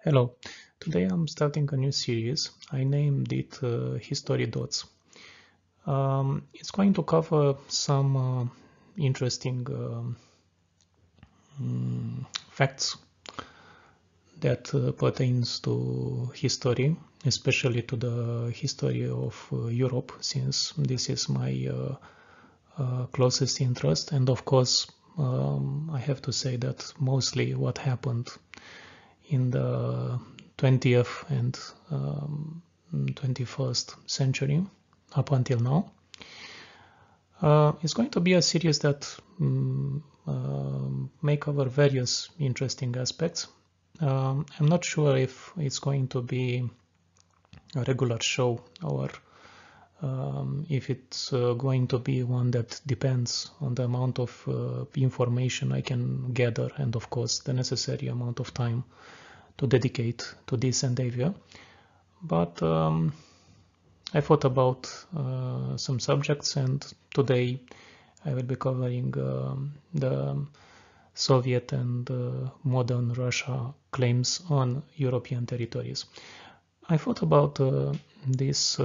Hello, today I'm starting a new series. I named it History Dots. It's going to cover some interesting facts that pertains to history, especially to the history of Europe, since this is my closest interest. And of course, I have to say that mostly what happened in the 20th and 21st century up until now. It's going to be a series that may cover various interesting aspects. I'm not sure if it's going to be a regular show or if it's going to be one that depends on the amount of information I can gather and of course the necessary amount of time to dedicate to this endeavor. But I thought about some subjects, and today I will be covering the Soviet and modern Russia claims on European territories. I thought about this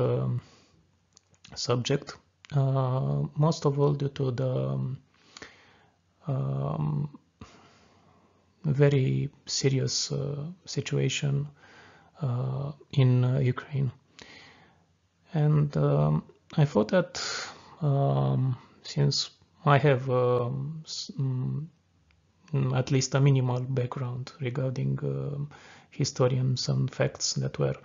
subject most of all due to the very serious situation in Ukraine. And I thought that since I have at least a minimal background regarding history and some facts that were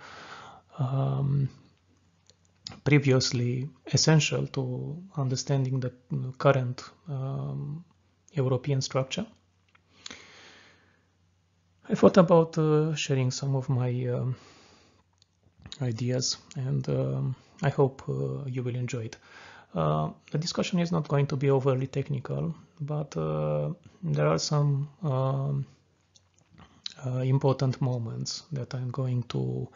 previously essential to understanding the current European structure, I thought about sharing some of my ideas, and I hope you will enjoy it. The discussion is not going to be overly technical, but there are some important moments that I'm going to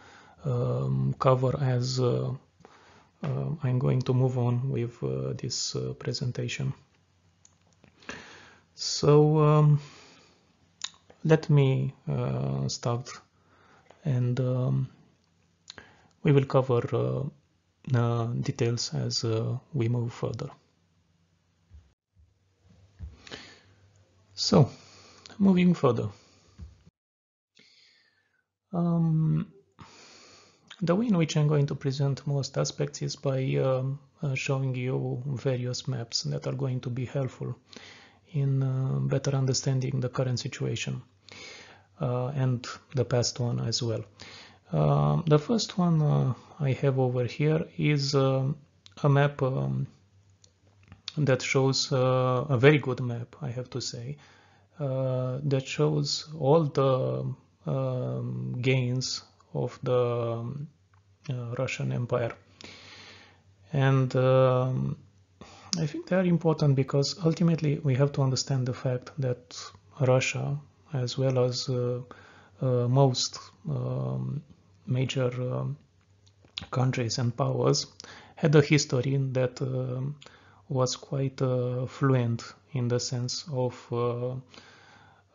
cover as I'm going to move on with this presentation. So let me start, and we will cover details as we move further. So, moving further. The way in which I'm going to present most aspects is by showing you various maps that are going to be helpful in better understanding the current situation and the past one as well. The first one I have over here is a map that shows a very good map, I have to say, that shows all the gains of the Russian Empire. And I think they are important because ultimately we have to understand the fact that Russia, as well as most major countries and powers, had a history that was quite fluent in the sense of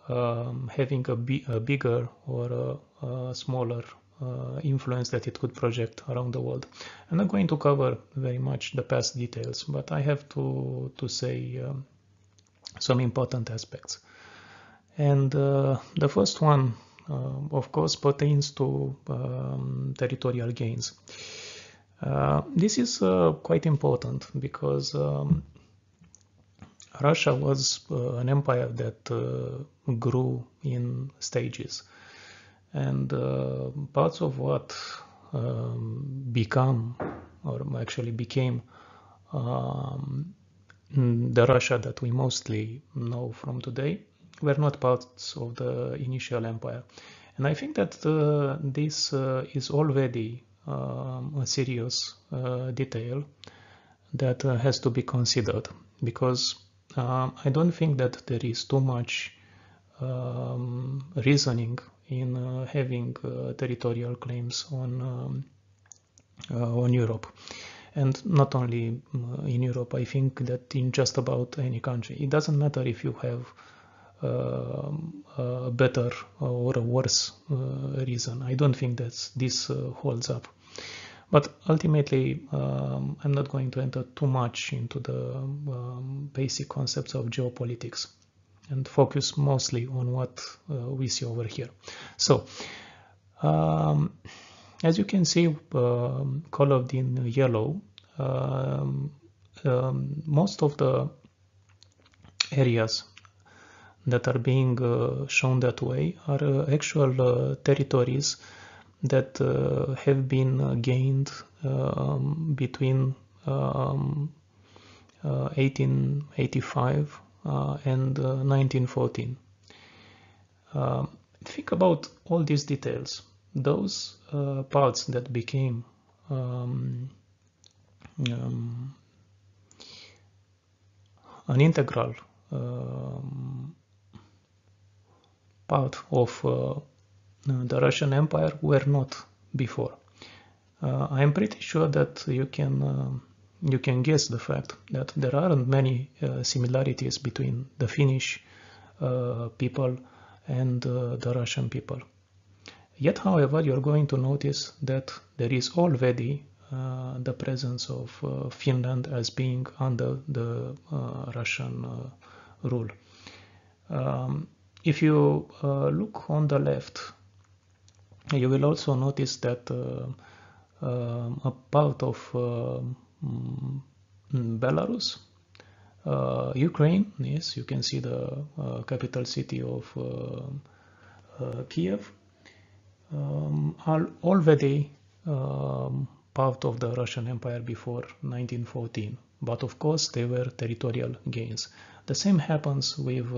having a bigger or a smaller influence that it could project around the world. I'm not going to cover very much the past details, but I have to say some important aspects. And the first one, of course, pertains to territorial gains. This is quite important because Russia was an empire that grew in stages, and parts of what became the Russia that we mostly know from today were not parts of the initial empire. And I think that this is already a serious detail that has to be considered, because I don't think that there is too much reasoning in having territorial claims on Europe. And not only in Europe, I think that in just about any country. It doesn't matter if you have a better or a worse reason. I don't think that this holds up. But ultimately, I'm not going to enter too much into the basic concepts of geopolitics and focus mostly on what we see over here. So, as you can see, colored in yellow, most of the areas that are being shown that way are actual territories that have been gained between 1885 and 1914. Think about all these details. Those parts that became an integral part of the Russian Empire were not before. I am pretty sure that you can guess the fact that there aren't many similarities between the Finnish people and the Russian people. Yet, however, you're going to notice that there is already the presence of Finland as being under the Russian rule. If you look on the left, you will also notice that a part of Belarus, Ukraine, yes, you can see the capital city of Kiev, are already part of the Russian Empire before 1914. But of course, they were territorial gains. The same happens with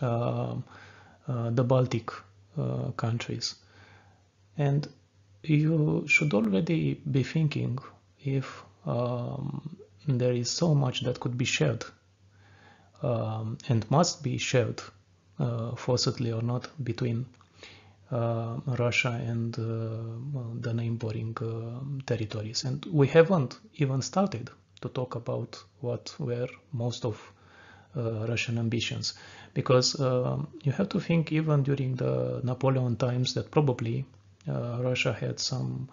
the Baltic countries. And you should already be thinking if there is so much that could be shared and must be shared, forcibly or not, between Russia and the neighboring territories. And we haven't even started to talk about what were most of Russian ambitions, because you have to think even during the Napoleon times that probably Russia had some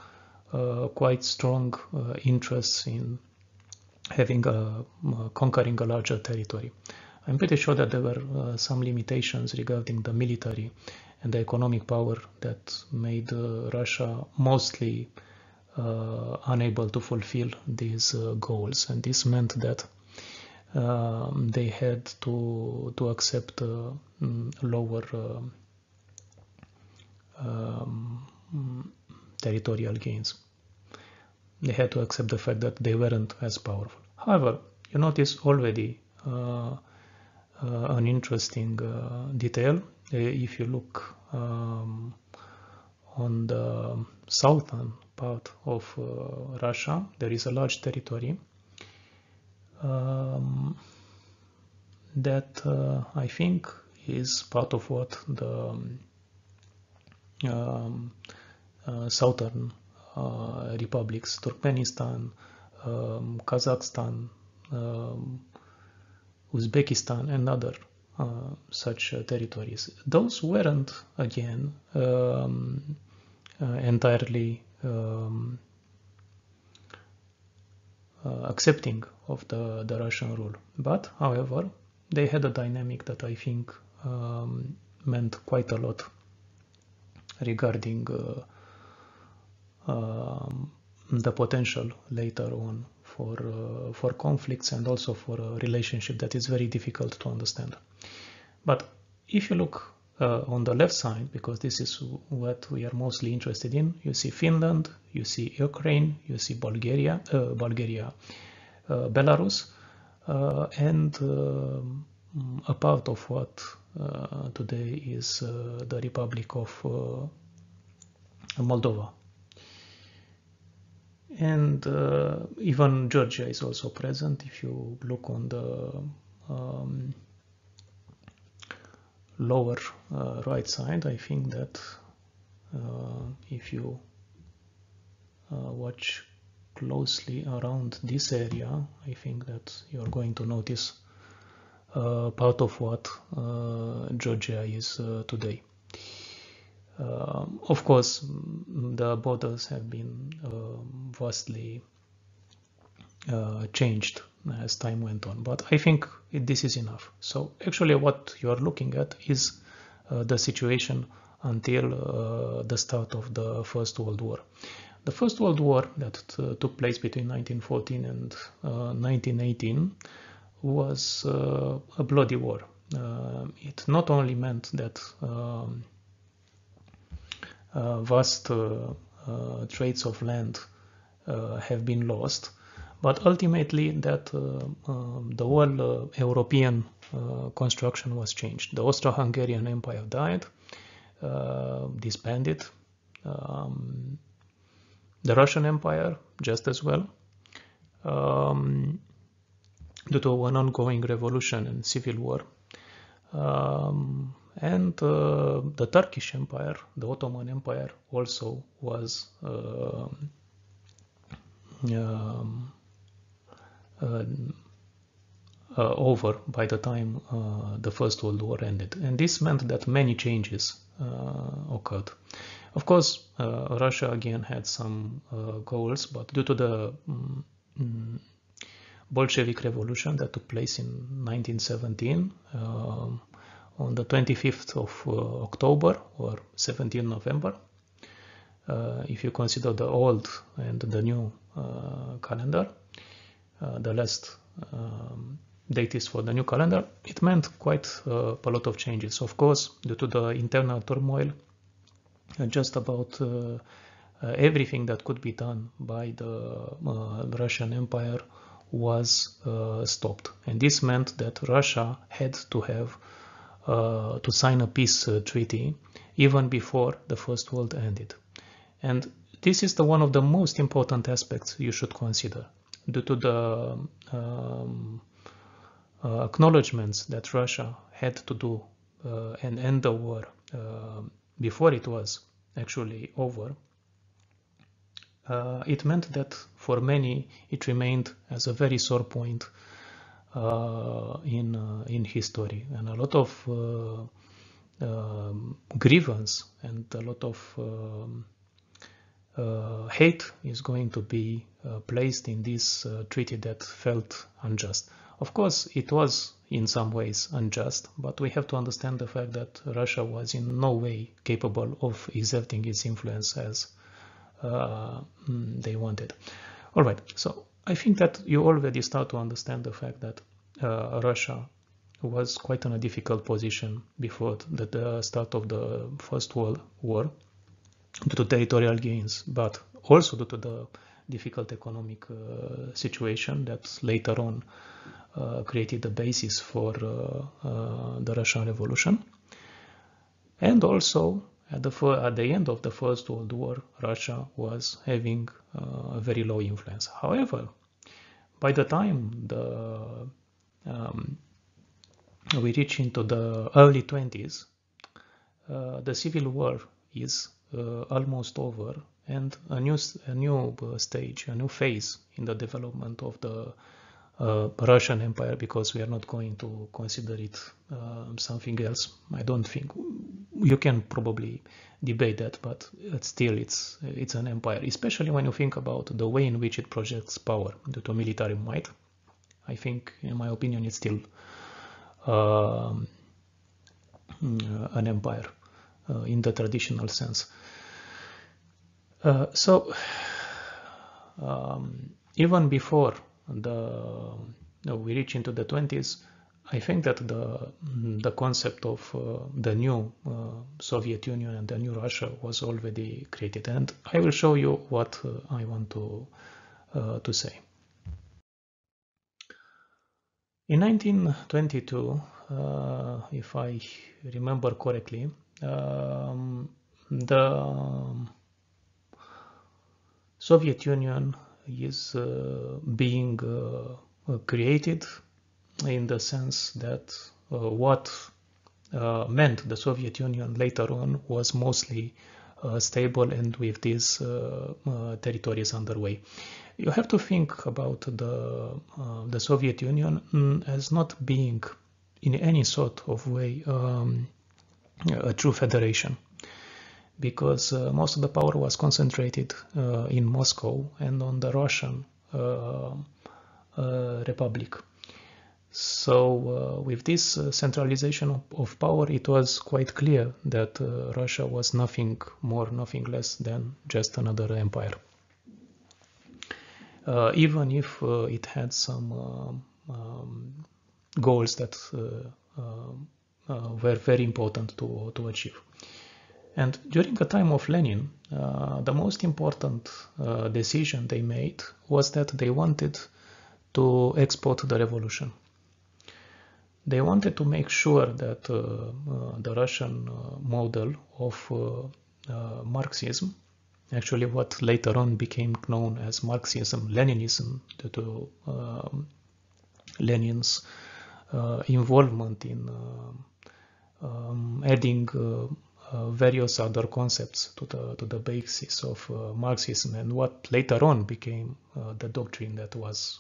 quite strong interests in having conquering a larger territory. I'm pretty sure that there were some limitations regarding the military and the economic power that made Russia mostly unable to fulfill these goals, and this meant that they had to accept lower territorial gains. They had to accept the fact that they weren't as powerful. However, you notice already an interesting detail. If you look on the southern part of Russia, there is a large territory that I think is part of what the southern republics, Turkmenistan, Kazakhstan, Uzbekistan, and other such territories. Those weren't, again, entirely accepting of the Russian rule. But, however, they had a dynamic that I think meant quite a lot regarding the potential later on for conflicts and also for a relationship that is very difficult to understand. But if you look on the left side, because this is what we are mostly interested in, you see Finland, you see Ukraine, you see Bulgaria, Belarus, and a part of what today is the Republic of Moldova. And even Georgia is also present. If you look on the lower right side, I think that if you watch closely around this area, I think that you're going to notice part of what Georgia is today. Of course, the borders have been vastly changed as time went on, but I think this is enough. So actually what you are looking at is the situation until the start of the First World War. The First World War that took place between 1914 and 1918 was a bloody war. It not only meant that vast tracts of land have been lost, but ultimately that the whole European construction was changed. The Austro-Hungarian Empire died, disbanded. The Russian Empire just as well, due to an ongoing revolution and civil war. And the Turkish Empire, the Ottoman Empire, also was over by the time the First World War ended. And this meant that many changes occurred. Of course, Russia again had some goals, but due to the Bolshevik Revolution that took place in 1917, on the 25th of October or 17th November, if you consider the old and the new calendar, the last date is for the new calendar, it meant quite a lot of changes. Of course, due to the internal turmoil, just about everything that could be done by the Russian Empire was stopped, and this meant that Russia had to have to sign a peace treaty even before the First World ended. And this is one of the most important aspects you should consider, due to the acknowledgements that Russia had to do and end the war before it was actually over. It meant that for many it remained as a very sore point in history, and a lot of grievance and a lot of hate is going to be placed in this treaty that felt unjust. Of course, it was in some ways unjust, but we have to understand the fact that Russia was in no way capable of exerting its influence as they wanted. All right, so I think that you already start to understand the fact that Russia was quite in a difficult position before the start of the First World War due to territorial gains, but also due to the difficult economic situation that later on created the basis for the Russian Revolution. And also at the end of the First World War, Russia was having a very low influence. However, by the time we reach into the early 20s, the civil war is almost over, and a new stage, a new phase in the development of the Russian Empire, because we are not going to consider it something else. I don't think you can probably debate that, but still it's an empire, especially when you think about the way in which it projects power due to military might. I think, in my opinion, it's still an empire in the traditional sense. So even before we reach into the 20s, I think that the concept of the new Soviet Union and the new Russia was already created, and I will show you what I want to say. In 1922, if I remember correctly, the Soviet Union is being created, in the sense that what meant the Soviet Union later on was mostly stable and with these territories underway. You have to think about the Soviet Union as not being in any sort of way a true federation, because most of the power was concentrated in Moscow and on the Russian Republic. So with this centralization of power, it was quite clear that Russia was nothing more, nothing less than just another empire. Even if it had some goals that were very important to achieve. And during the time of Lenin, the most important decision they made was that they wanted to export the revolution. They wanted to make sure that the Russian model of Marxism, actually what later on became known as Marxism, Leninism, due to Lenin's involvement in adding various other concepts to the basis of Marxism, and what later on became the doctrine that was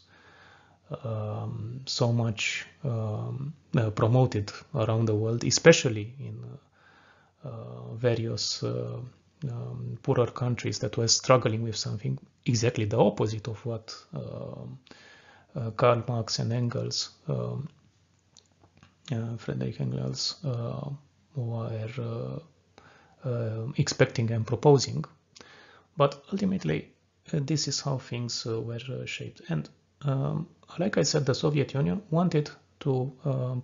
so much promoted around the world, especially in various poorer countries that were struggling with something exactly the opposite of what Karl Marx and Engels, Friedrich Engels, were expecting and proposing. But ultimately, this is how things were shaped. And like I said, the Soviet Union wanted to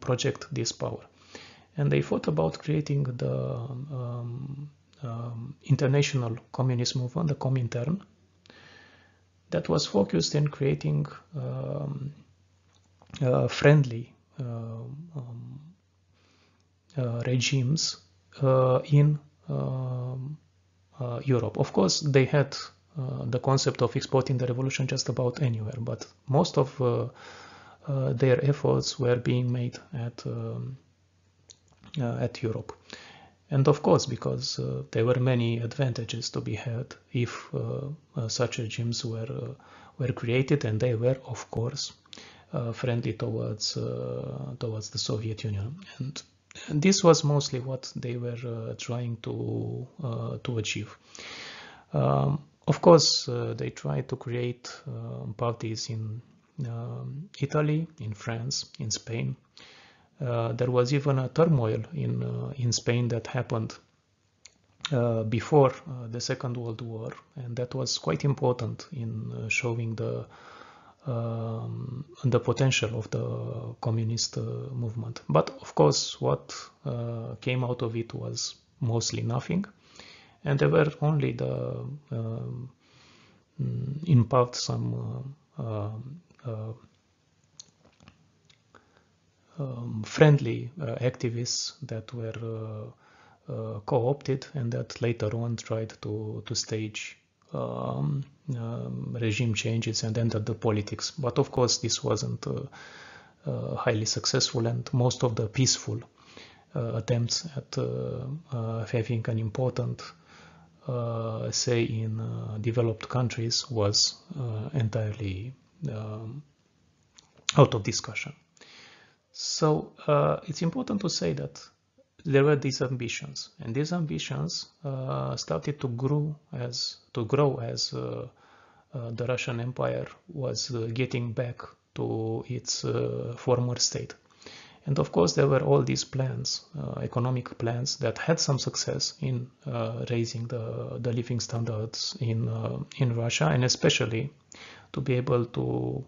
project this power. And they thought about creating the international communist movement, the Comintern, that was focused in creating friendly regimes in Europe. Of course, they had the concept of exporting the revolution just about anywhere, but most of their efforts were being made at Europe. And of course, because there were many advantages to be had if such regimes were created, and they were, of course, friendly towards the Soviet Union. And this was mostly what they were trying to achieve. Of course, they tried to create parties in Italy, in France, in Spain. There was even a turmoil in Spain that happened before the Second World War, and that was quite important in showing the potential of the communist movement. But of course, what came out of it was mostly nothing, and there were only in part some friendly activists that were co-opted and that later on tried to stage regime changes and enter the politics. But of course, this wasn't highly successful, and most of the peaceful attempts at having an important say in developed countries was entirely out of discussion. So it's important to say that there were these ambitions, and these ambitions started to grow as the Russian Empire was getting back to its former state. And of course, there were all these plans, economic plans, that had some success in raising the living standards in Russia, and especially to be able to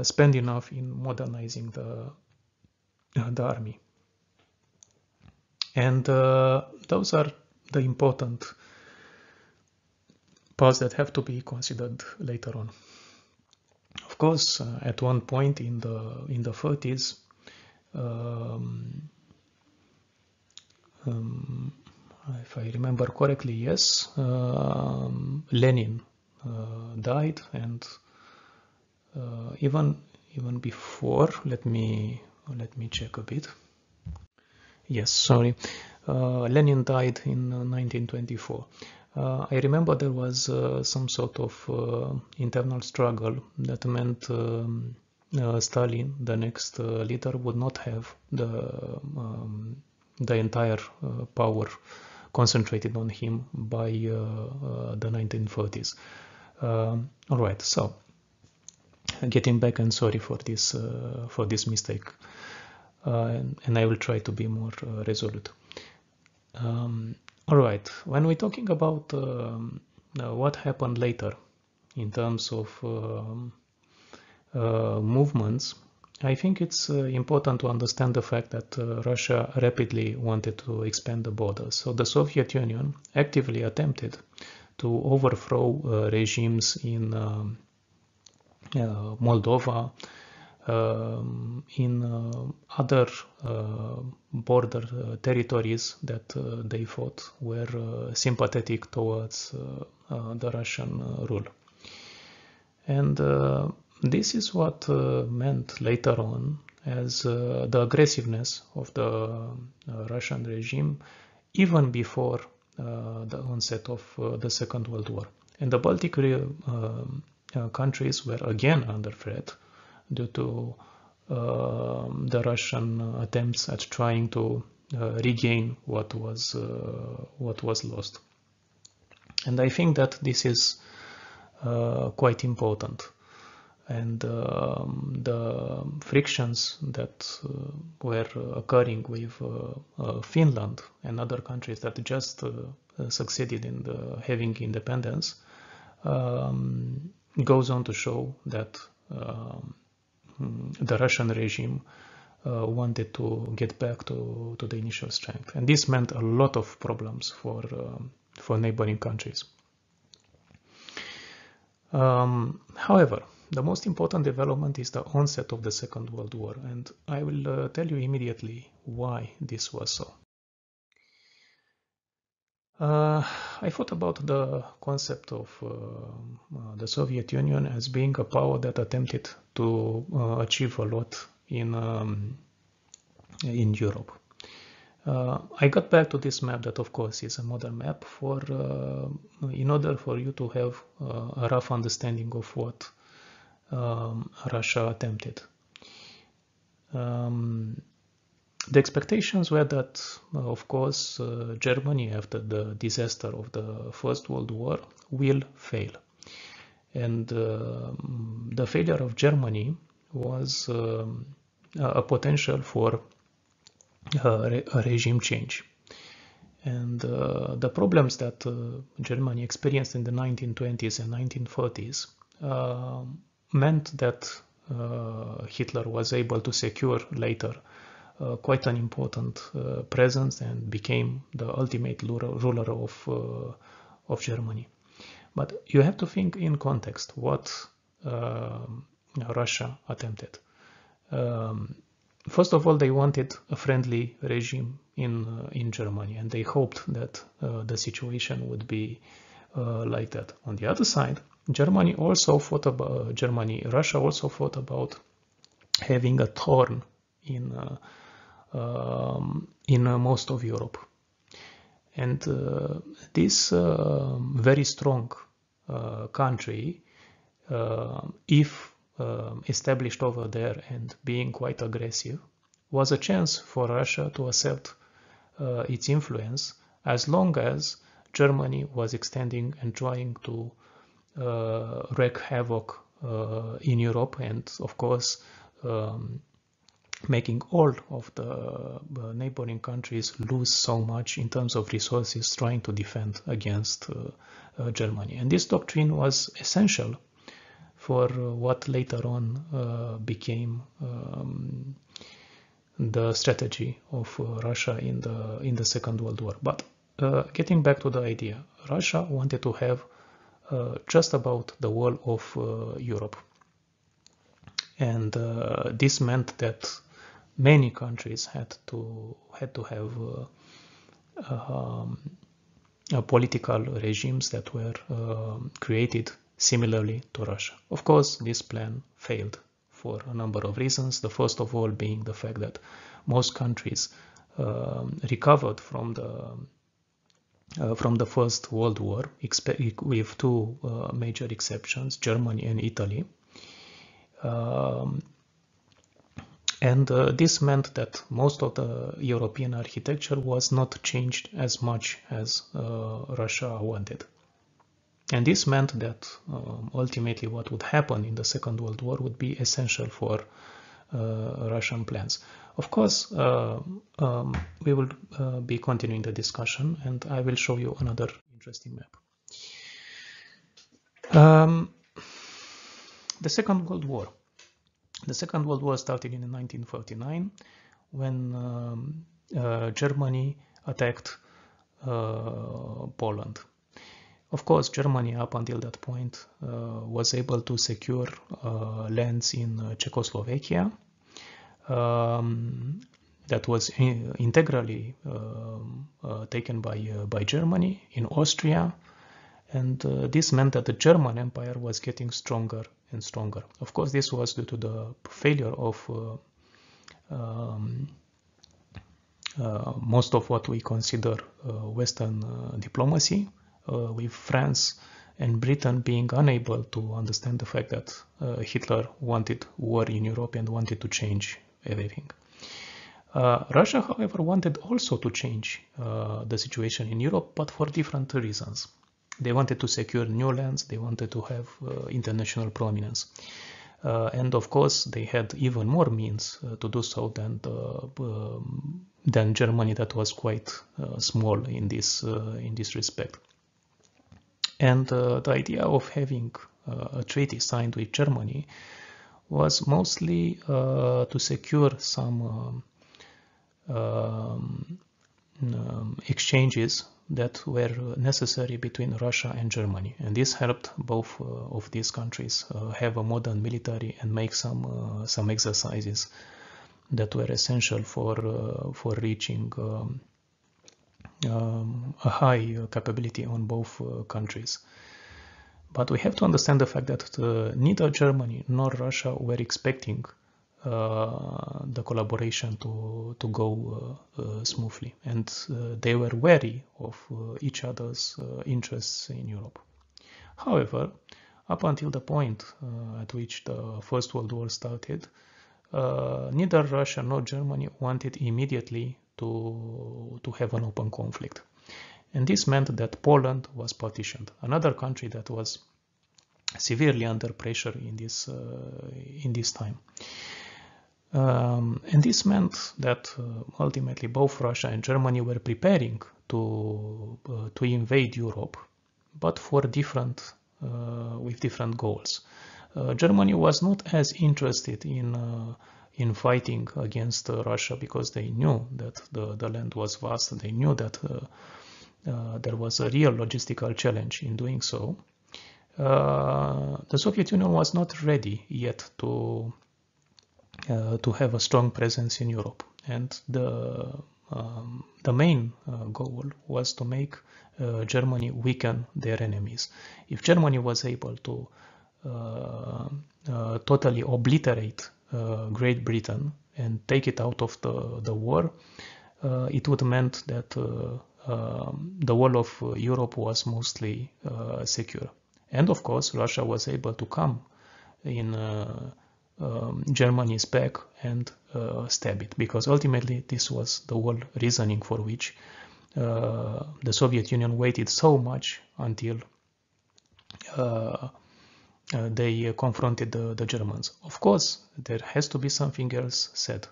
spend enough in modernizing the army. And those are the important parts that have to be considered later on. Of course, at one point in the 30s, if I remember correctly, yes, Lenin died, and even before, let me check a bit. Yes, sorry. Lenin died in 1924. I remember there was some sort of internal struggle that meant Stalin, the next leader, would not have the entire power concentrated on him by the 1930s. All right, so getting back, and sorry for this mistake, and I will try to be more resolute. All right, when we're talking about what happened later in terms of movements, I think it's important to understand the fact that Russia rapidly wanted to expand the borders. So the Soviet Union actively attempted to overthrow regimes in Moldova, in other border territories that they thought were sympathetic towards the Russian rule. And this is what meant later on as the aggressiveness of the Russian regime even before the onset of the Second World War. And the Baltic countries were again under threat due to the Russian attempts at trying to regain what was lost. And I think that this is quite important. And the frictions that were occurring with Finland and other countries that just succeeded in having independence goes on to show that the Russian regime wanted to get back to the initial strength, and this meant a lot of problems for neighboring countries. However, the most important development is the onset of the Second World War, and I will tell you immediately why this was so. I thought about the concept of the Soviet Union as being a power that attempted to achieve a lot in Europe. I got back to this map that, of course, is a modern map in order for you to have a rough understanding of what Russia attempted. The expectations were that, of course, Germany, after the disaster of the First World War, will fail. And the failure of Germany was a potential for a regime change. And the problems that Germany experienced in the 1920s and 1930s meant that Hitler was able to secure later quite an important presence and became the ultimate ruler of Germany. But you have to think in context what Russia attempted. First of all, they wanted a friendly regime in Germany, and they hoped that the situation would be like that. On the other side, Russia also thought about having a thorn in most of Europe. And this very strong country, if established over there and being quite aggressive, was a chance for Russia to assert its influence as long as Germany was extending and trying to wreak havoc in Europe, and of course making all of the neighboring countries lose so much in terms of resources trying to defend against Germany. And this doctrine was essential for what later on became the strategy of Russia in the Second World War. But getting back to the idea, Russia wanted to have just about the whole of Europe. And this meant that many countries had to have political regimes that were created similarly to Russia. Of course, this plan failed for a number of reasons. The first of all being the fact that most countries recovered from the First World War, with two major exceptions, Germany and Italy. And this meant that most of the European architecture was not changed as much as Russia wanted. And this meant that ultimately what would happen in the Second World War would be essential for Russian plans. Of course, we will be continuing the discussion, and I will show you another interesting map. The Second World War. The Second World War started in 1939 when Germany attacked Poland. Of course, Germany up until that point was able to secure lands in Czechoslovakia that was integrally taken by Germany, in Austria, and this meant that the German Empire was getting stronger and stronger. Of course, this was due to the failure of most of what we consider Western diplomacy, with France and Britain being unable to understand the fact that Hitler wanted war in Europe and wanted to change everything. Russia, however, wanted also to change the situation in Europe, but for different reasons. They wanted to secure new lands, they wanted to have international prominence. And of course, they had even more means to do so than Germany, that was quite small in this respect. And the idea of having a treaty signed with Germany was mostly to secure some exchanges that were necessary between Russia and Germany, and this helped both of these countries have a modern military and make some exercises that were essential for reaching a high capability on both countries. But we have to understand the fact that neither Germany nor Russia were expecting the collaboration to go smoothly, and they were wary of each other's interests in Europe. However, up until the point at which the First World War started, neither Russia nor Germany wanted immediately to have an open conflict. And this meant that Poland was partitioned, another country that was severely under pressure in this time. And this meant that ultimately both Russia and Germany were preparing to invade Europe, but for with different goals. Germany was not as interested in fighting against Russia because they knew that the land was vast. They knew that there was a real logistical challenge in doing so. The Soviet Union was not ready yet to have a strong presence in Europe, and the main goal was to make Germany weaken their enemies. If Germany was able to totally obliterate Great Britain and take it out of the war, it would meant that the whole of Europe was mostly secure. And of course, Russia was able to come in Germany's back and stab it, because ultimately this was the whole reasoning for which the Soviet Union waited so much until they confronted the Germans. Of course, there has to be something else said.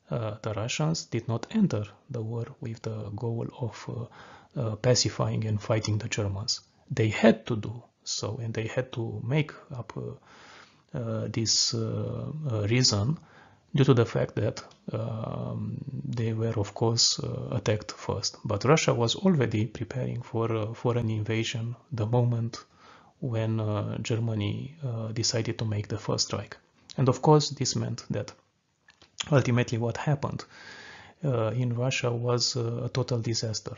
The Russians did not enter the war with the goal of pacifying and fighting the Germans. They had to do so, and they had to make up this reason due to the fact that they were, of course, attacked first. But Russia was already preparing for an invasion the moment when Germany decided to make the first strike. And of course, this meant that ultimately what happened in Russia was a total disaster.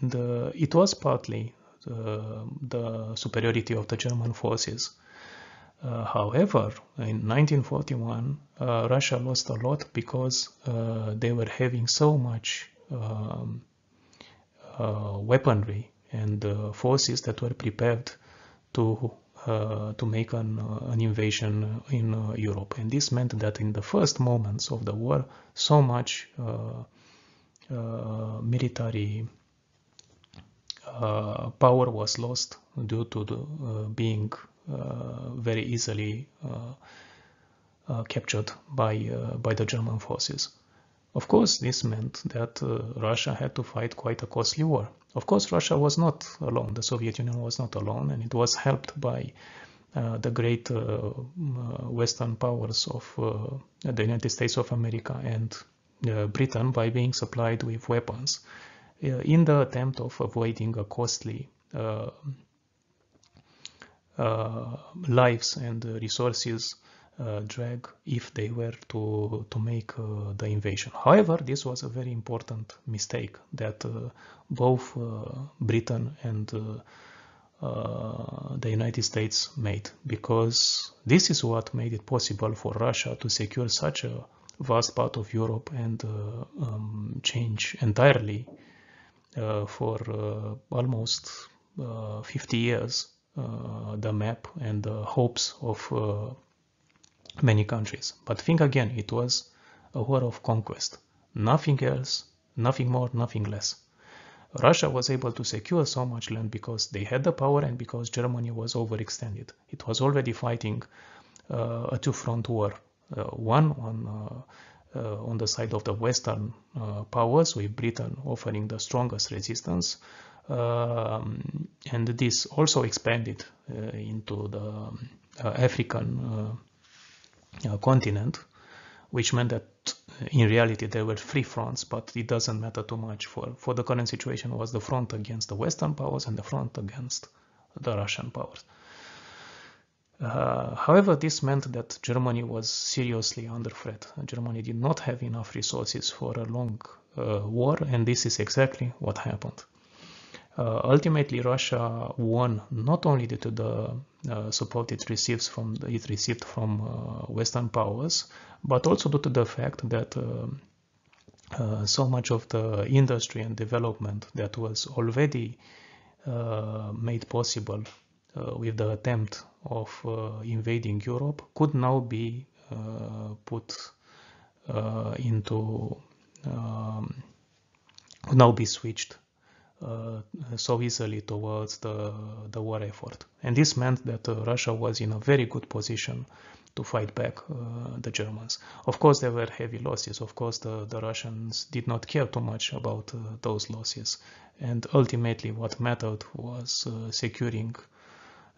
And it was partly the superiority of the German forces. However, in 1941, Russia lost a lot because they were having so much weaponry and forces that were prepared to an invasion in Europe. And this meant that in the first moments of the war, so much military power was lost due to being very easily captured by the German forces. Of course, this meant that Russia had to fight quite a costly war. Of course, Russia was not alone. The Soviet Union was not alone, and it was helped by the great Western powers of the United States of America and Britain by being supplied with weapons in the attempt of avoiding a costly lives and resources drag if they were to make the invasion. However, this was a very important mistake that both Britain and the United States made, because this is what made it possible for Russia to secure such a vast part of Europe and change entirely for almost 50 years the map and the hopes of many countries. But think again, it was a war of conquest. Nothing else, nothing more, nothing less. Russia was able to secure so much land because they had the power and because Germany was overextended. It was already fighting a two-front war. One on the side of the Western powers, with Britain offering the strongest resistance, and this also expanded into the African continent, which meant that in reality there were three fronts, but it doesn't matter too much. For the current situation was the front against the Western powers and the front against the Russian powers. However, this meant that Germany was seriously under threat. Germany did not have enough resources for a long war, and this is exactly what happened. Ultimately, Russia won not only due to the support it received from Western powers, but also due to the fact that so much of the industry and development that was already made possible with the attempt of invading Europe could now be switched so easily towards the war effort. And this meant that Russia was in a very good position to fight back the Germans. Of course, there were heavy losses. Of course, the Russians did not care too much about those losses. And ultimately, what mattered was securing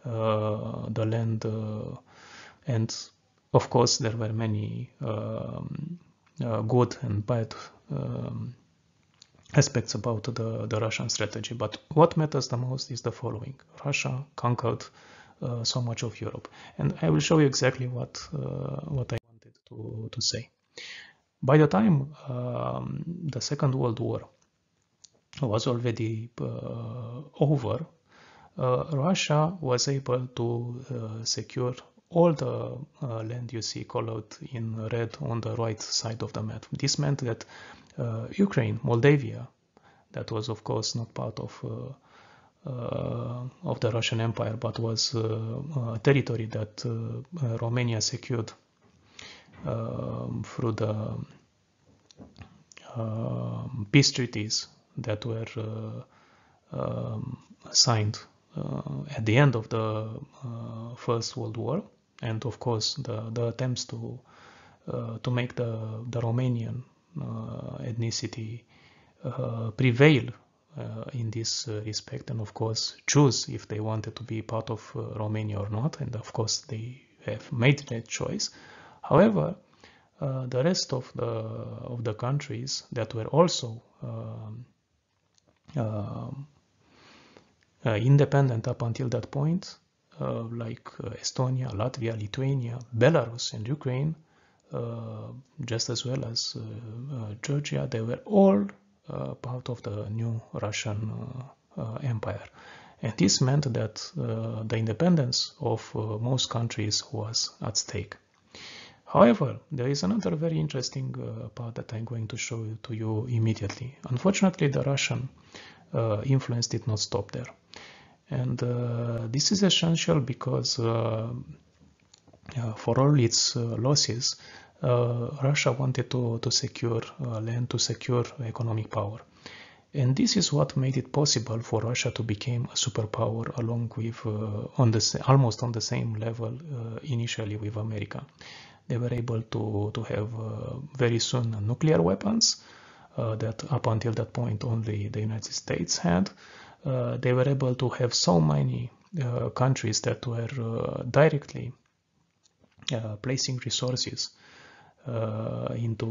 the land. And of course, there were many good and bad aspects about the Russian strategy, but what matters the most is the following: Russia conquered so much of Europe, and I will show you exactly what I wanted to say. By the time the Second World War was already over, Russia was able to secure all the land you see colored in red on the right side of the map. This meant that Ukraine, Moldavia, that was of course not part of the Russian Empire, but was a territory that Romania secured through the peace treaties that were signed at the end of the First World War, and of course the attempts to make the Romanian ethnicity prevail in this respect, and of course choose if they wanted to be part of Romania or not, and of course they have made that choice. However, the rest of the countries that were also independent up until that point, like Estonia, Latvia, Lithuania, Belarus, and Ukraine, just as well as Georgia, they were all part of the new Russian Empire. And this meant that the independence of most countries was at stake. However, there is another very interesting part that I'm going to show to you immediately. Unfortunately, the Russian influence did not stop there. And this is essential because for all its losses, Russia wanted to secure land, to secure economic power. And this is what made it possible for Russia to become a superpower along with, almost on the same level initially with America. They were able to have very soon nuclear weapons that up until that point only the United States had. They were able to have so many countries that were directly placing resources into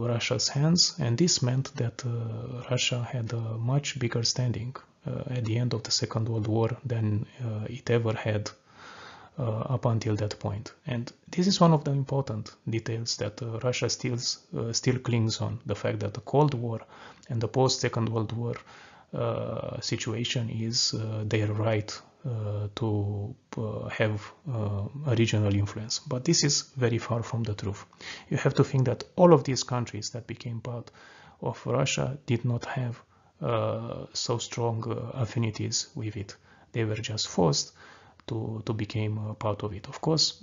Russia's hands, and this meant that Russia had a much bigger standing at the end of the Second World War than it ever had up until that point. And this is one of the important details that Russia still clings on, the fact that the Cold War and the post-Second World War situation is their right to have a regional influence. But this is very far from the truth. You have to think that all of these countries that became part of Russia did not have so strong affinities with it. They were just forced to become part of it. Of course,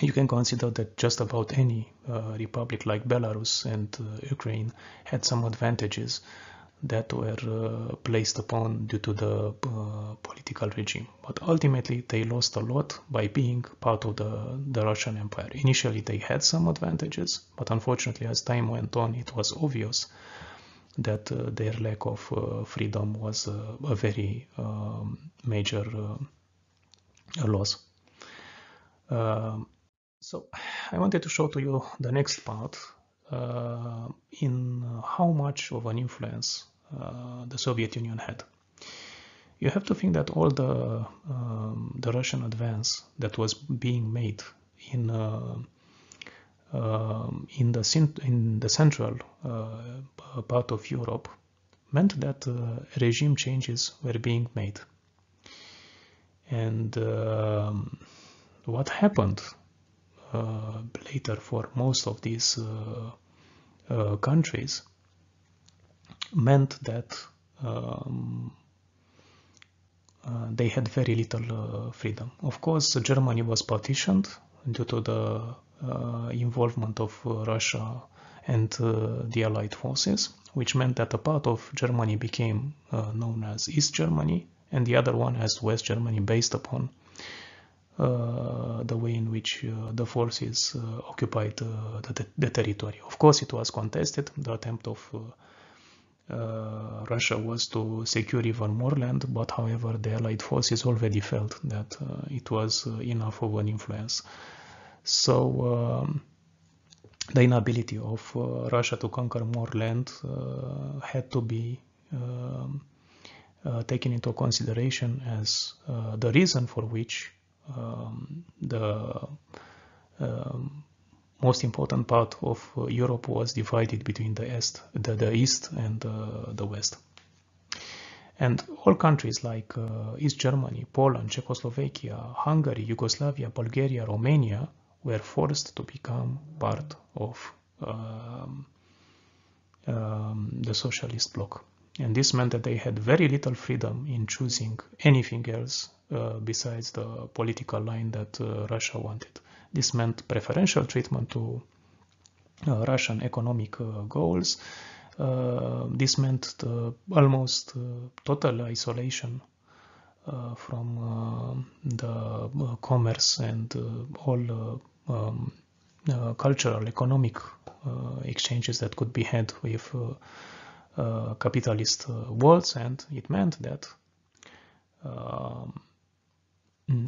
you can consider that just about any republic like Belarus and Ukraine had some advantages that were placed upon due to the political regime. But ultimately, they lost a lot by being part of the Russian Empire. Initially, they had some advantages, but unfortunately, as time went on, it was obvious that their lack of freedom was a very major loss. So I wanted to show to you the next part in how much of an influence the Soviet Union had. You have to think that all the Russian advance that was being made in the central part of Europe meant that regime changes were being made. And what happened later for most of these countries meant that they had very little freedom. Of course, Germany was partitioned due to the involvement of Russia and the Allied forces, which meant that a part of Germany became known as East Germany and the other one as West Germany, based upon the way in which the forces occupied the territory. Of course, it was contested. The attempt of Russia was to secure even more land, but however, the Allied forces already felt that it was enough of an influence. So the inability of Russia to conquer more land had to be taken into consideration as the reason for which the most important part of Europe was divided between the East and the West. And all countries like East Germany, Poland, Czechoslovakia, Hungary, Yugoslavia, Bulgaria, Romania were forced to become part of the socialist bloc. And this meant that they had very little freedom in choosing anything else besides the political line that Russia wanted. This meant preferential treatment to Russian economic goals. This meant almost total isolation from the commerce and all cultural, economic exchanges that could be had with capitalist worlds, and it meant that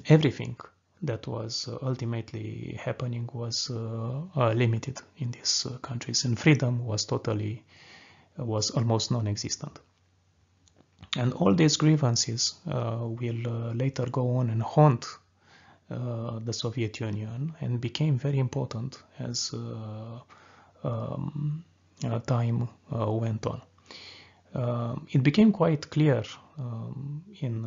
everything that was ultimately happening was limited in these countries, and freedom was almost non-existent. And all these grievances will later go on and haunt the Soviet Union and became very important as time went on. It became quite clear in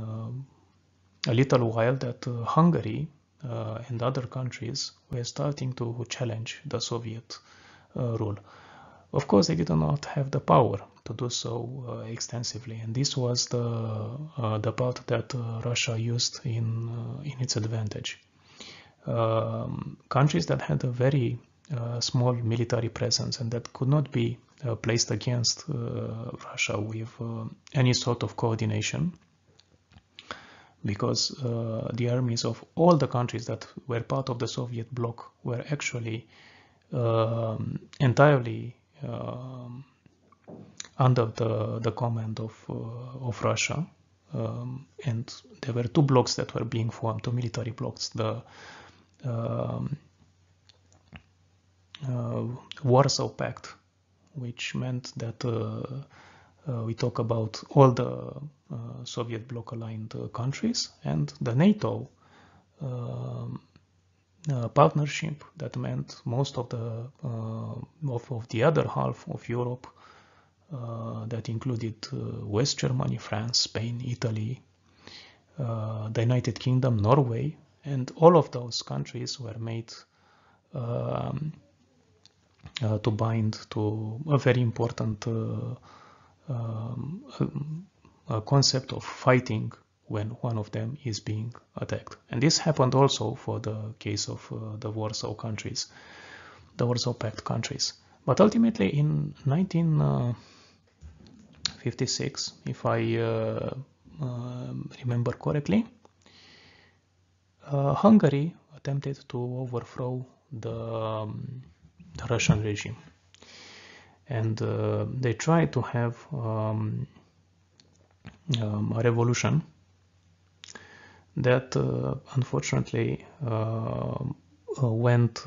a little while that Hungary and other countries were starting to challenge the Soviet rule. Of course, they did not have the power to do so extensively, and this was the part that Russia used in its advantage. Countries that had a very small military presence and that could not be placed against Russia with any sort of coordination, because the armies of all the countries that were part of the Soviet bloc were actually entirely under the command of Russia, and there were two blocs that were being formed, two military blocs: the Warsaw Pact, which meant that we talk about all the Soviet bloc-aligned countries, and the NATO partnership that meant most of the other half of Europe, that included West Germany, France, Spain, Italy, the United Kingdom, Norway, and all of those countries were made to bind to a very important concept of fighting when one of them is being attacked. And this happened also for the case of the Warsaw countries, the Warsaw Pact countries. But ultimately in 1956, if I remember correctly, Hungary attempted to overthrow the Russian regime, and they tried to have a revolution that unfortunately went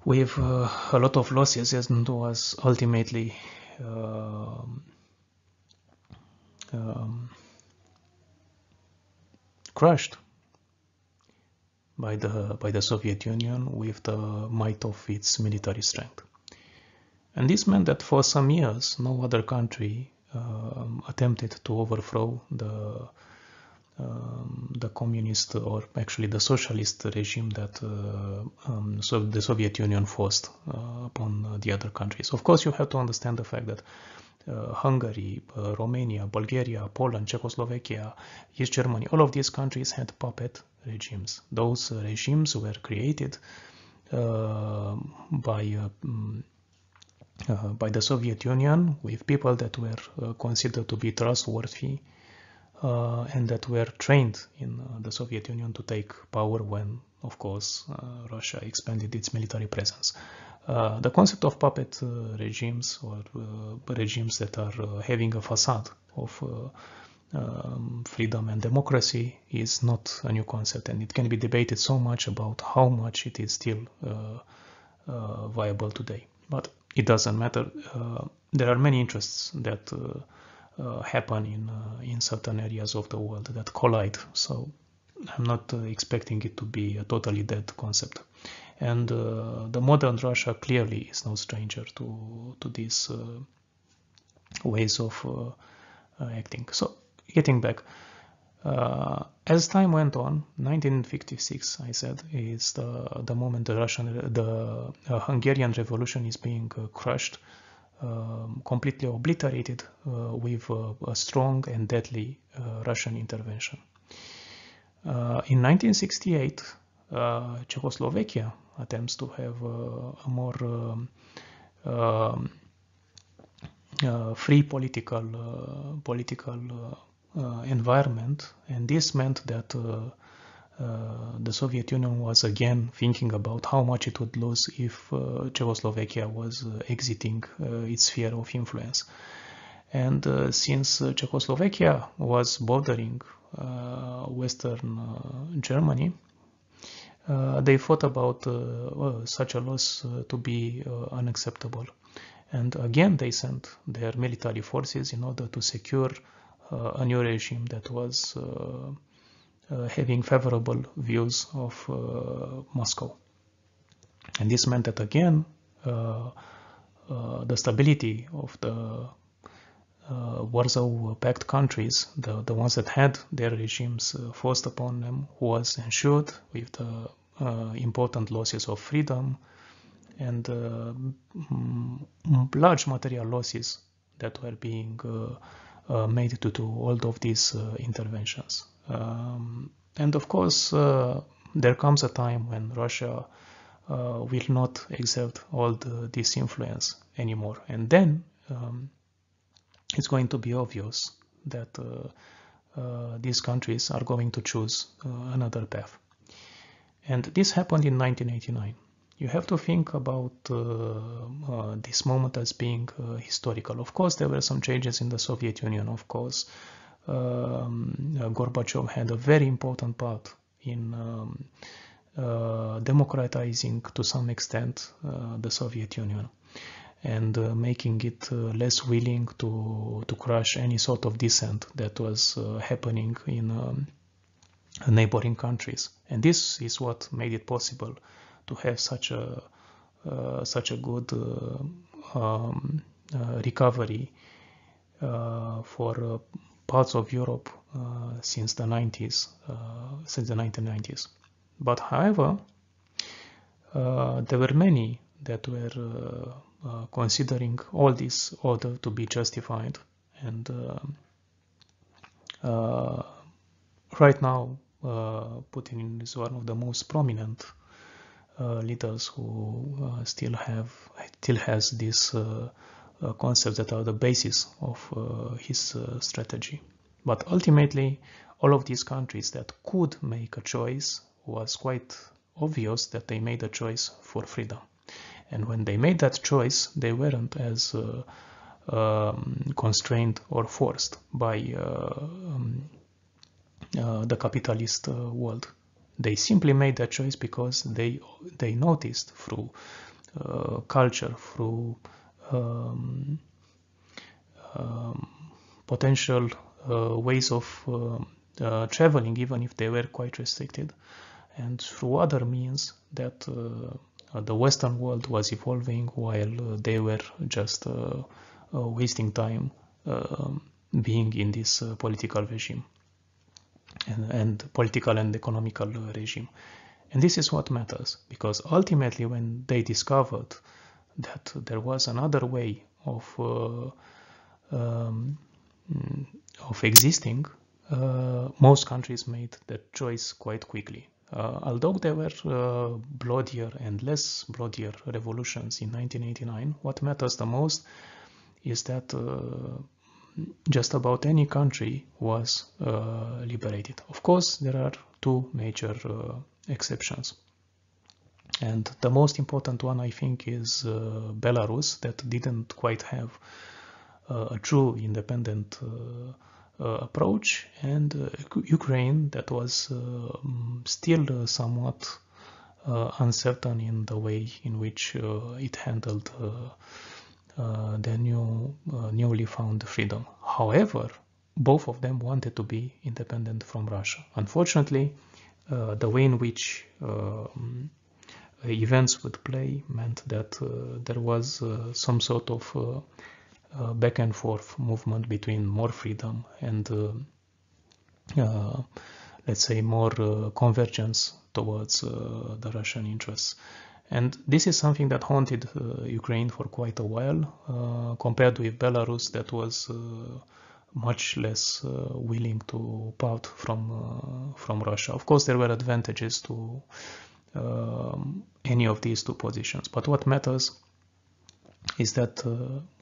with a lot of losses, and was ultimately crushed by the Soviet Union with the might of its military strength. And this meant that for some years no other country attempted to overthrow the communist, or actually the socialist regime that the Soviet Union forced upon the other countries. Of course, you have to understand the fact that Hungary, Romania, Bulgaria, Poland, Czechoslovakia, East Germany, all of these countries had puppet regimes. Those regimes were created by the Soviet Union with people that were considered to be trustworthy and that were trained in the Soviet Union to take power when, of course, Russia expanded its military presence. The concept of puppet regimes, or regimes that are having a facade of freedom and democracy, is not a new concept, and it can be debated so much about how much it is still viable today. But it doesn't matter. There are many interests that happen in certain areas of the world that collide, so I'm not expecting it to be a totally dead concept. And the modern Russia clearly is no stranger to these ways of acting. So, getting back, as time went on, 1956, I said, is the moment the Hungarian Revolution is being crushed, completely obliterated with a strong and deadly Russian intervention. In 1968, Czechoslovakia attempts to have a more free political environment, and this meant that the Soviet Union was again thinking about how much it would lose if Czechoslovakia was exiting its sphere of influence. And since Czechoslovakia was bordering Western Germany, they thought about such a loss to be unacceptable. And again, they sent their military forces in order to secure a new regime that was having favorable views of Moscow. And this meant that again, the stability of the Warsaw Pact countries, the ones that had their regimes forced upon them, was ensured with the important losses of freedom and large material losses that were being made due to all of these interventions. And of course, there comes a time when Russia will not exert all this influence anymore, and then it's going to be obvious that these countries are going to choose another path. And this happened in 1989. You have to think about this moment as being historical. Of course, there were some changes in the Soviet Union. Of course, Gorbachev had a very important part in democratizing, to some extent, the Soviet Union, and making it less willing to crush any sort of dissent that was happening in neighboring countries. And this is what made it possible to have such a good recovery for parts of Europe since the 1990s. But however, there were many that were considering all this order to be justified, and right now Putin is one of the most prominent leaders who still has these concepts that are the basis of his strategy. But ultimately, all of these countries that could make a choice, was quite obvious that they made a choice for freedom. And when they made that choice, they weren't as constrained or forced by the capitalist world. They simply made that choice because they noticed through culture, through potential ways of traveling, even if they were quite restricted, and through other means, that the Western world was evolving while they were just wasting time being in this political regime and political and economical regime. And this is what matters, because ultimately when they discovered that there was another way of existing, most countries made that choice quite quickly. Although there were bloodier and less bloodier revolutions in 1989, what matters the most is that just about any country was liberated. Of course, there are two major exceptions. And the most important one, I think, is Belarus, that didn't quite have a true independent approach, and Ukraine, that was still somewhat uncertain in the way in which it handled the newly found freedom. However, both of them wanted to be independent from Russia. Unfortunately, the way in which events would play meant that there was some sort of back and forth movement between more freedom and let's say more convergence towards the Russian interests. And this is something that haunted Ukraine for quite a while, compared with Belarus, that was much less willing to part from Russia. Of course, there were advantages to any of these two positions, but what matters is that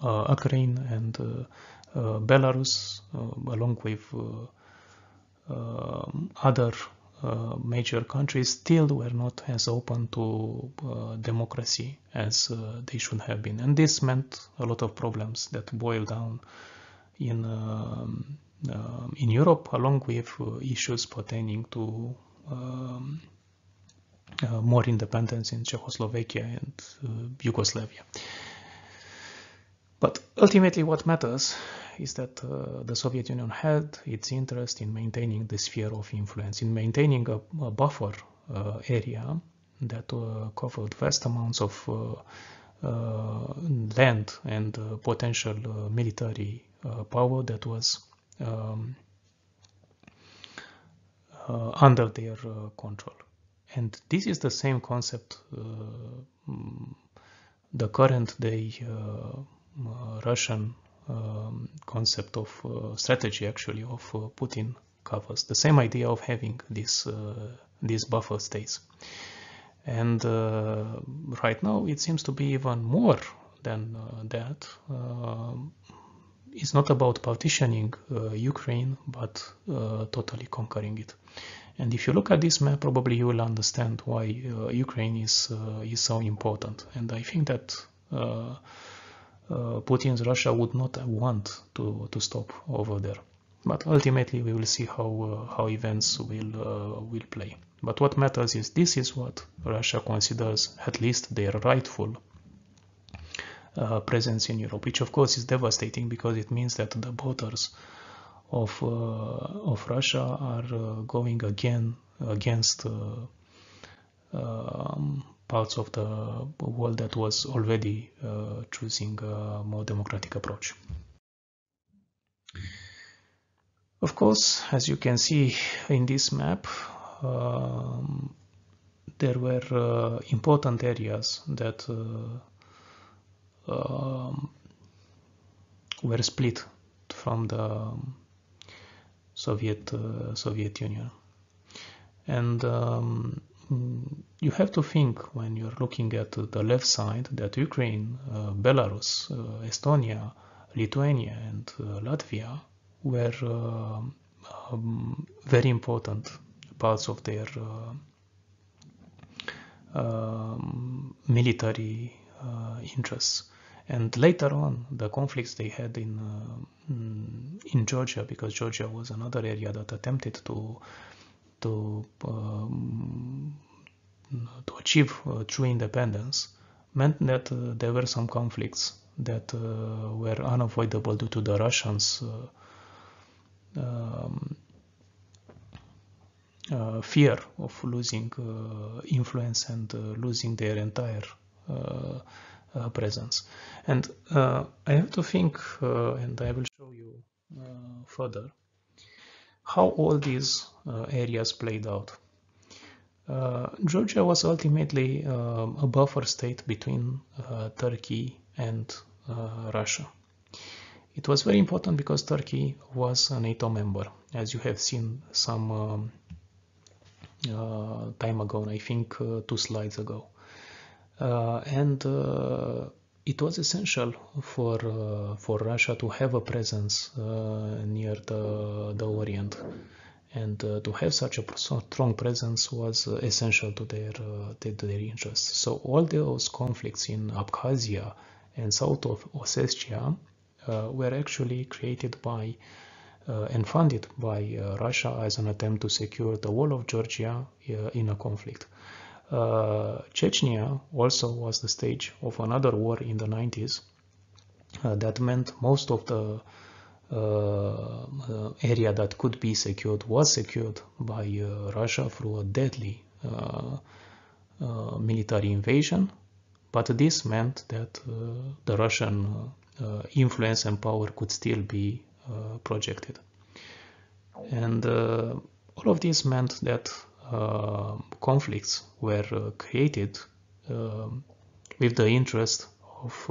Ukraine and Belarus, along with other major countries, still were not as open to democracy as they should have been. And this meant a lot of problems that boiled down in Europe, along with issues pertaining to more independence in Czechoslovakia and Yugoslavia. But ultimately what matters is that the Soviet Union had its interest in maintaining the sphere of influence, in maintaining a buffer area that covered vast amounts of land and potential military power that was under their control. And this is the same concept the current day Russian concept of strategy actually of Putin covers the same idea of having these buffer states. And right now it seems to be even more than that. It's not about partitioning Ukraine, but totally conquering it. And if you look at this map, probably you will understand why Ukraine is so important. And I think that Putin's Russia would not want to stop over there. But ultimately, we will see how events will play. But what matters is this is what Russia considers at least their rightful presence in Europe, which of course is devastating because it means that the borders of Russia are going again against parts of the world that was already choosing a more democratic approach. Of course, as you can see in this map, there were important areas that were split from the Soviet Union, and you have to think when you're looking at the left side that Ukraine, Belarus, Estonia, Lithuania, and Latvia were very important parts of their military interests. And later on, the conflicts they had in Georgia, because Georgia was another area that attempted to achieve true independence, meant that there were some conflicts that were unavoidable due to the Russians' fear of losing influence and losing their entire presence. And I have to think, and I will show you further, how all these areas played out. Georgia was ultimately a buffer state between Turkey and Russia. It was very important because Turkey was a NATO member, as you have seen some time ago, I think 2 slides ago. And it was essential for Russia to have a presence near the Orient, and to have such a strong presence was essential to their interests. So all those conflicts in Abkhazia and south of Ossetia were actually created by and funded by Russia as an attempt to secure the whole of Georgia in a conflict. Chechenia also was the stage of another war in the 90s that meant most of the area that could be secured was secured by Russia through a deadly military invasion, but this meant that the Russian influence and power could still be projected. And all of this meant that conflicts were created with the interest of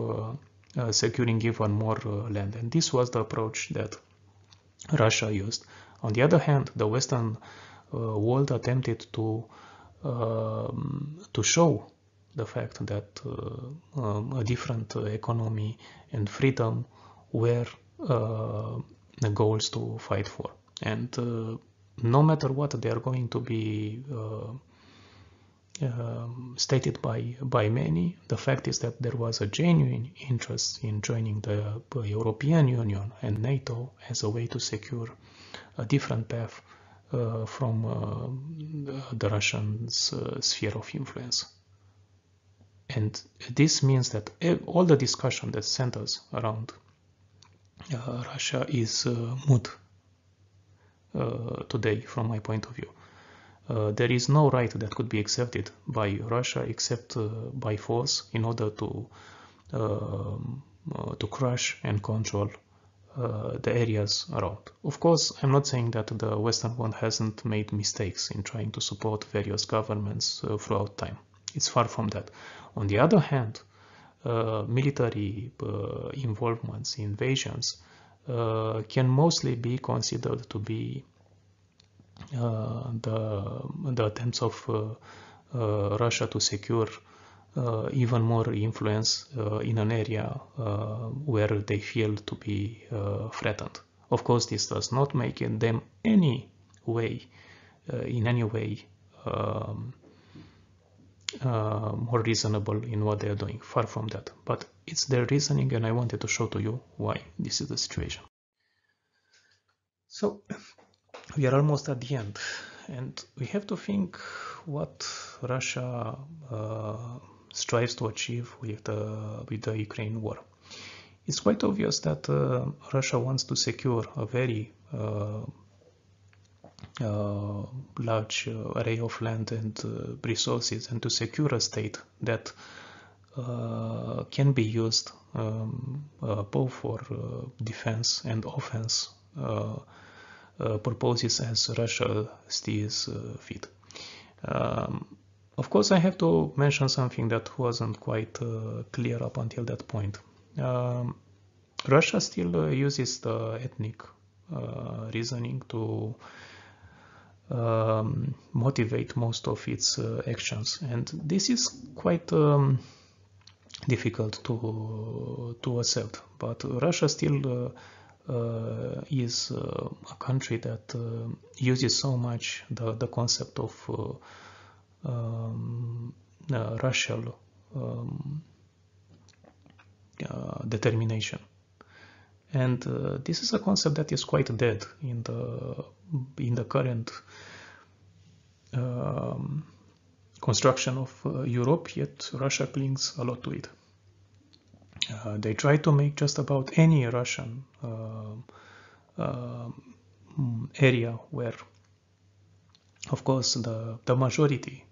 securing even more land, and this was the approach that Russia used. On the other hand, the Western world attempted to show the fact that a different economy and freedom were the goals to fight for, and no matter what they are going to be stated by many, the fact is that there was a genuine interest in joining the European Union and NATO as a way to secure a different path from the Russian sphere of influence. And this means that all the discussion that centers around Russia is moot today from my point of view. There is no right that could be accepted by Russia except by force in order to crush and control the areas around. Of course, I'm not saying that the Western world hasn't made mistakes in trying to support various governments throughout time. It's far from that. On the other hand, military involvements, invasions, can mostly be considered to be the attempts of Russia to secure even more influence in an area where they feel to be threatened. Of course, this does not make them in any way more reasonable in what they are doing. Far from that. But it's their reasoning, and I wanted to show to you why this is the situation. So we are almost at the end, and we have to think what Russia strives to achieve with the Ukraine war. It's quite obvious that Russia wants to secure a very large array of land and resources, and to secure a state that can be used both for defense and offense purposes as Russia sees fit. Of course, I have to mention something that wasn't quite clear up until that point. Russia still uses the ethnic reasoning to motivate most of its actions, and this is quite difficult to accept. But Russia still is a country that uses so much the concept of racial determination, and this is a concept that is quite dead in the current construction of Europe, yet Russia clings a lot to it. They try to make just about any Russian area where, of course, the majority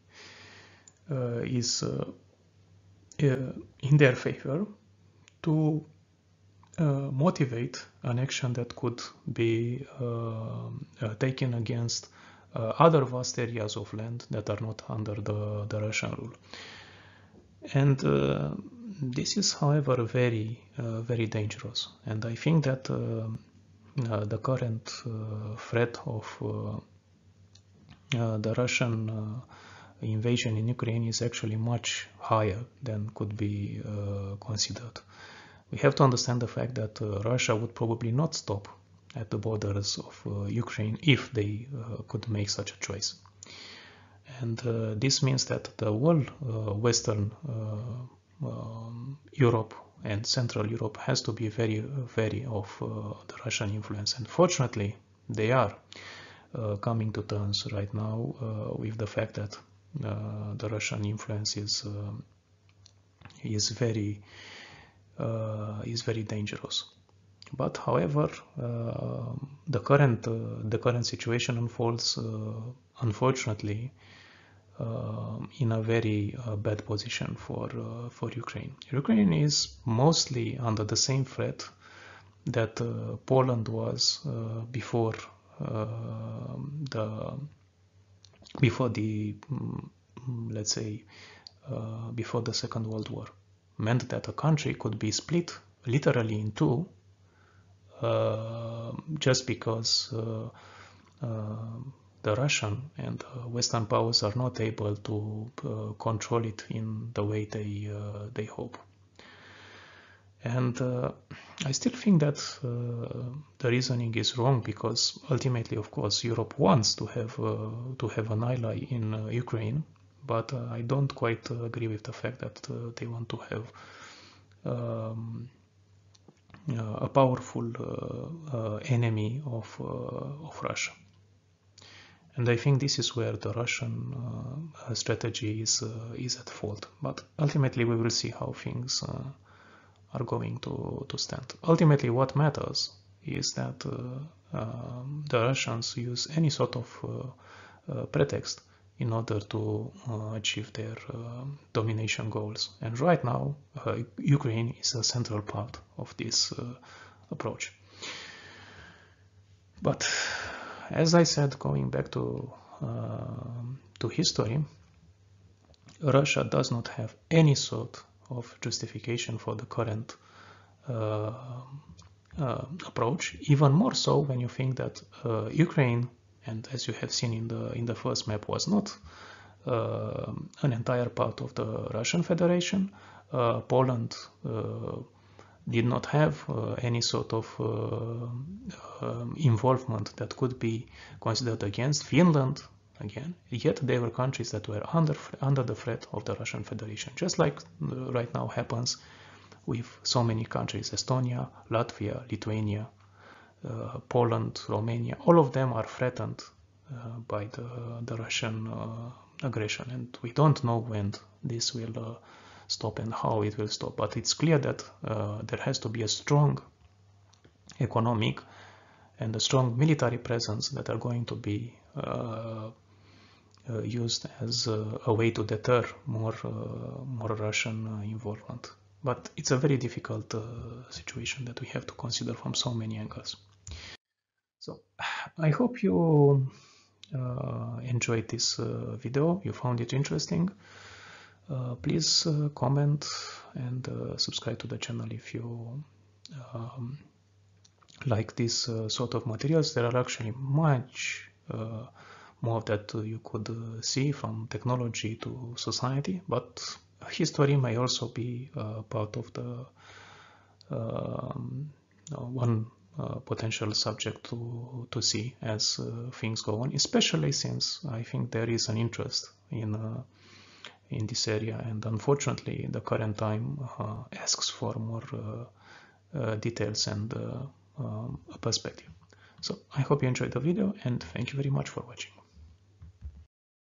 is in their favor, to motivate an action that could be taken against other vast areas of land that are not under the Russian rule. And this is, however, very dangerous. And I think that the current threat of the Russian invasion in Ukraine is actually much higher than could be considered. We have to understand the fact that Russia would probably not stop at the borders of Ukraine if they could make such a choice. And this means that the whole Western Europe and Central Europe has to be very wary of the Russian influence. And fortunately, they are coming to terms right now with the fact that the Russian influence is very dangerous. But however, the current situation unfolds unfortunately in a very bad position for Ukraine. Ukraine is mostly under the same threat that Poland was before the Second World War. Meant that a country could be split literally in two just because the Russian and Western powers are not able to control it in the way they hope. And I still think that the reasoning is wrong, because ultimately, of course, Europe wants to have an ally in Ukraine, but I don't quite agree with the fact that they want to have a powerful enemy of Russia. And I think this is where the Russian strategy is at fault. But ultimately, we will see how things are going to stand. Ultimately, what matters is that the Russians use any sort of pretext in order to achieve their domination goals. And right now, Ukraine is a central part of this approach. But as I said, going back to history, Russia does not have any sort of justification for the current approach, even more so when you think that Ukraine, and as you have seen in the first map, was not an entire part of the Russian Federation. Poland did not have any sort of involvement that could be considered against. Finland, again, yet they were countries that were under the threat of the Russian Federation, just like right now happens with so many countries: Estonia, Latvia, Lithuania, Poland, Romania. All of them are threatened by the Russian aggression, and we don't know when this will stop and how it will stop. But it's clear that there has to be a strong economic and a strong military presence that are going to be used as a way to deter more Russian involvement. But it's a very difficult situation that we have to consider from so many angles. So I hope you enjoyed this video, you found it interesting. Please comment and subscribe to the channel if you like this sort of materials. There are actually much more that you could see, from technology to society, but history may also be part of the one potential subject to see as things go on, especially since I think there is an interest in this area, and unfortunately the current time asks for more details and a perspective. So I hope you enjoyed the video, and thank you very much for watching.